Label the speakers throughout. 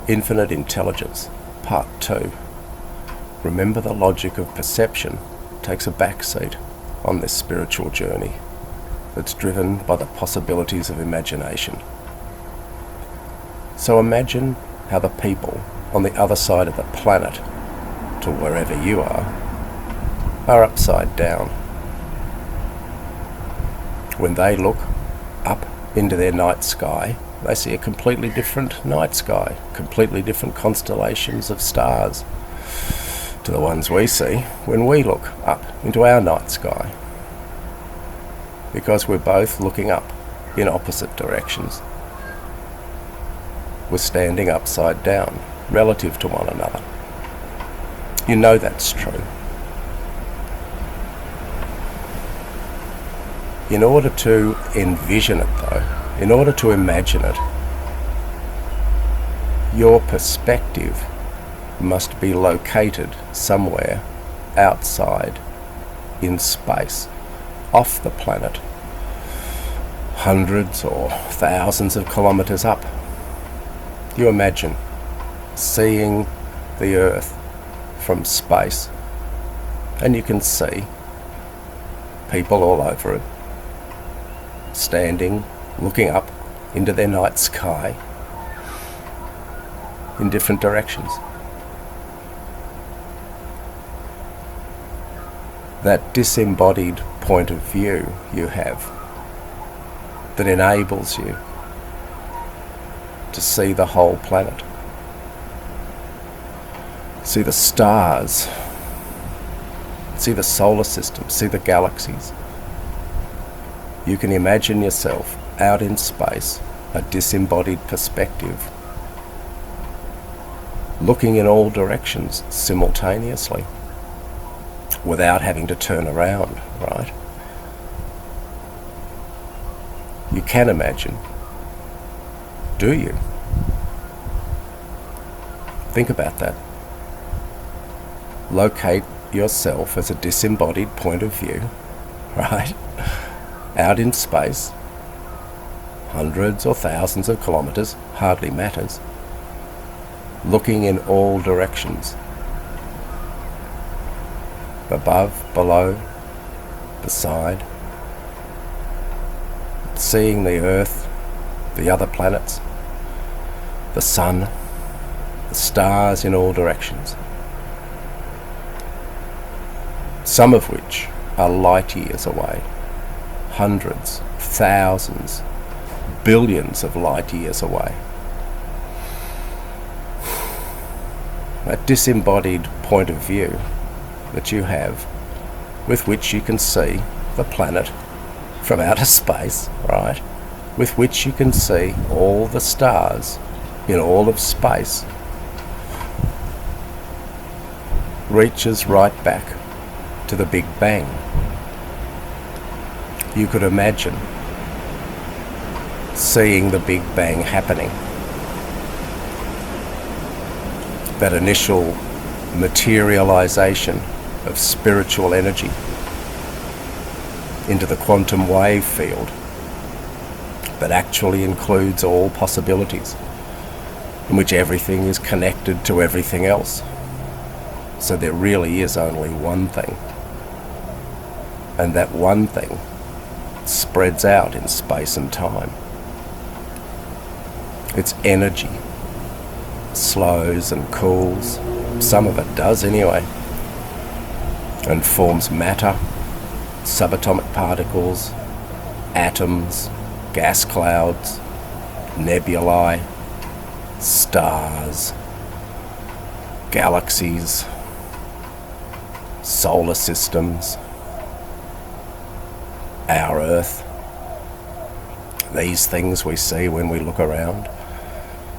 Speaker 1: Infinite Intelligence, Part 2. Remember, the logic of perception takes a backseat on this spiritual journey that's driven by the possibilities of imagination. So imagine how the people on the other side of the planet, to wherever you are upside down. When they look up into their night sky, they see a completely different night sky, completely different constellations of stars to the ones we see when we look up into our night sky. Because we're both looking up in opposite directions. We're standing upside down relative to one another. You know that's true. In order to envision it though, in order to imagine it, your perspective must be located somewhere outside in space, off the planet, hundreds or thousands of kilometers up. You imagine seeing the Earth from space, and you can see people all over it, standing, looking up into their night sky in different directions. That disembodied point of view you have that enables you to see the whole planet, see the stars, see the solar system, see the galaxies. You can imagine yourself out in space, a disembodied perspective, looking in all directions simultaneously without having to turn around, right? You can imagine. Do you? Think about that. Locate yourself as a disembodied point of view, right? Out in space, hundreds or thousands of kilometers, hardly matters, looking in all directions. Above, below, beside, seeing the Earth, the other planets, the sun, the stars in all directions, some of which are light years away, hundreds, thousands, billions of light years away. That disembodied point of view that you have, with which you can see the planet from outer space, right? With which you can see all the stars in all of space, reaches right back to the Big Bang. You could imagine seeing the Big Bang happening. That initial materialization of spiritual energy into the quantum wave field that actually includes all possibilities, in which everything is connected to everything else. So there really is only one thing. And that one thing spreads out in space and time. Its energy slows and cools, some of it does anyway, and forms matter, subatomic particles, atoms, gas clouds, nebulae, stars, galaxies, solar systems, our Earth, these things we see when we look around.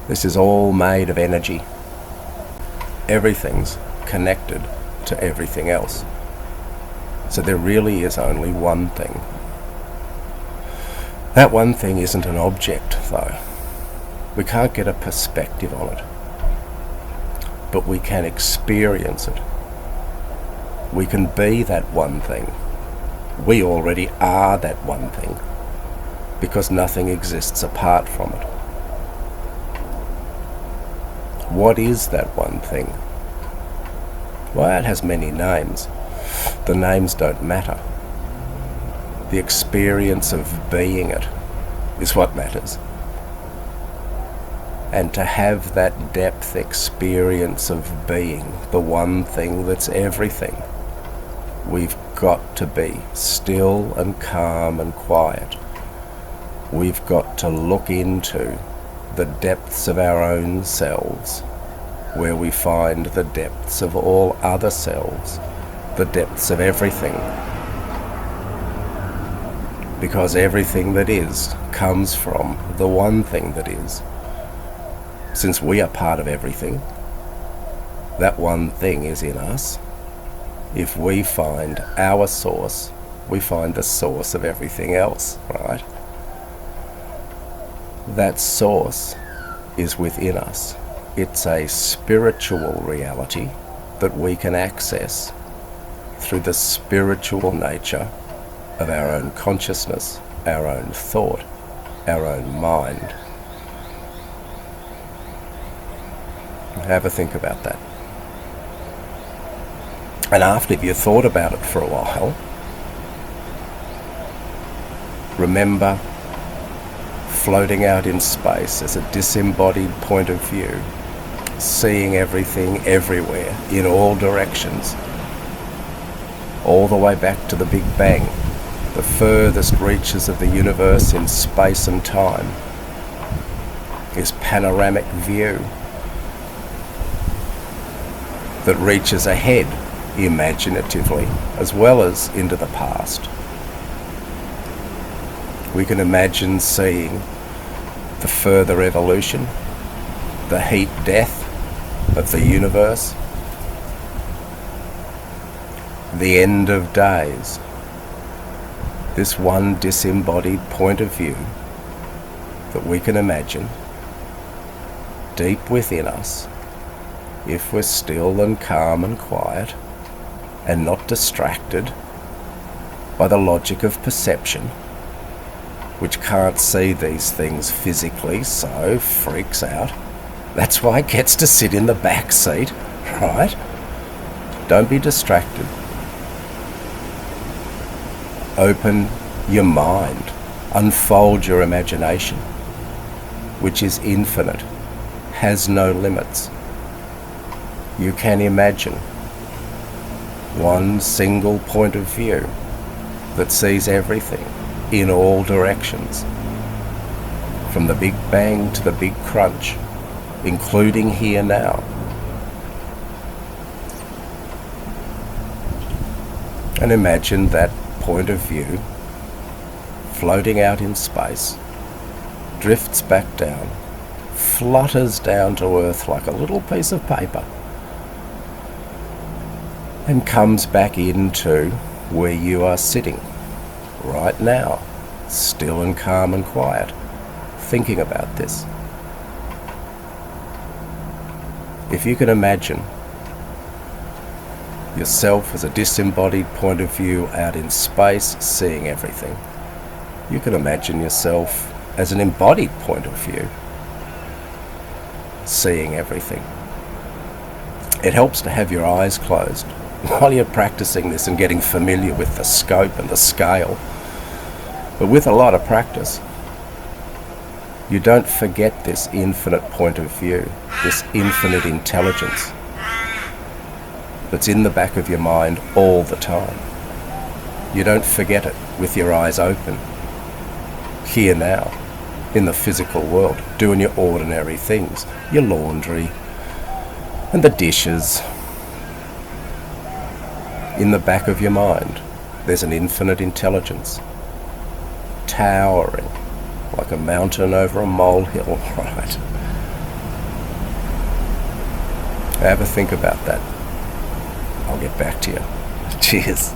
Speaker 1: This is all made of energy. Everything's connected to everything else. So there really is only one thing. That one thing isn't an object, though. We can't get a perspective on it. But we can experience it. We can be that one thing. We already are that one thing, because nothing exists apart from it. What is that one thing? Well, it has many names. The names don't matter. The experience of being it is what matters. And to have that depth experience of being the one thing that's everything, we've got to be still and calm and quiet. We've got to look into the depths of our own selves, where we find the depths of all other selves, the depths of everything. Because everything that is comes from the one thing that is. Since we are part of everything, that one thing is in us. If we find our source, we find the source of everything else, right? That source is within us. It's a spiritual reality that we can access through the spiritual nature of our own consciousness, our own thought, our own mind. Have a think about that. And after you've thought about it for a while, remember floating out in space as a disembodied point of view, seeing everything everywhere, in all directions, all the way back to the Big Bang, the furthest reaches of the universe in space and time. This panoramic view that reaches ahead imaginatively as well as into the past. We can imagine seeing the further evolution, the heat death of the universe, the end of days. This one disembodied point of view that we can imagine deep within us, if we're still and calm and quiet and not distracted by the logic of perception, which can't see these things physically, so freaks out. That's why it gets to sit in the back seat, right? Don't be distracted. Open your mind, unfold your imagination, which is infinite, has no limits. You can imagine one single point of view that sees everything in all directions, from the Big Bang to the Big Crunch, including here now. And imagine that point of view floating out in space, drifts back down, flutters down to Earth like a little piece of paper, and comes back into where you are sitting right now, still and calm and quiet, thinking about this. If you can imagine yourself as a disembodied point of view out in space, seeing everything, you can imagine yourself as an embodied point of view, seeing everything. It helps to have your eyes closed while you're practicing this and getting familiar with the scope and the scale. But with a lot of practice, you don't forget this infinite point of view, this infinite intelligence that's in the back of your mind all the time. You don't forget it with your eyes open, here now, in the physical world, doing your ordinary things, your laundry and the dishes. In the back of your mind, there's an infinite intelligence, towering like a mountain over a molehill, right? Have a think about that. I'll get back to you. Cheers.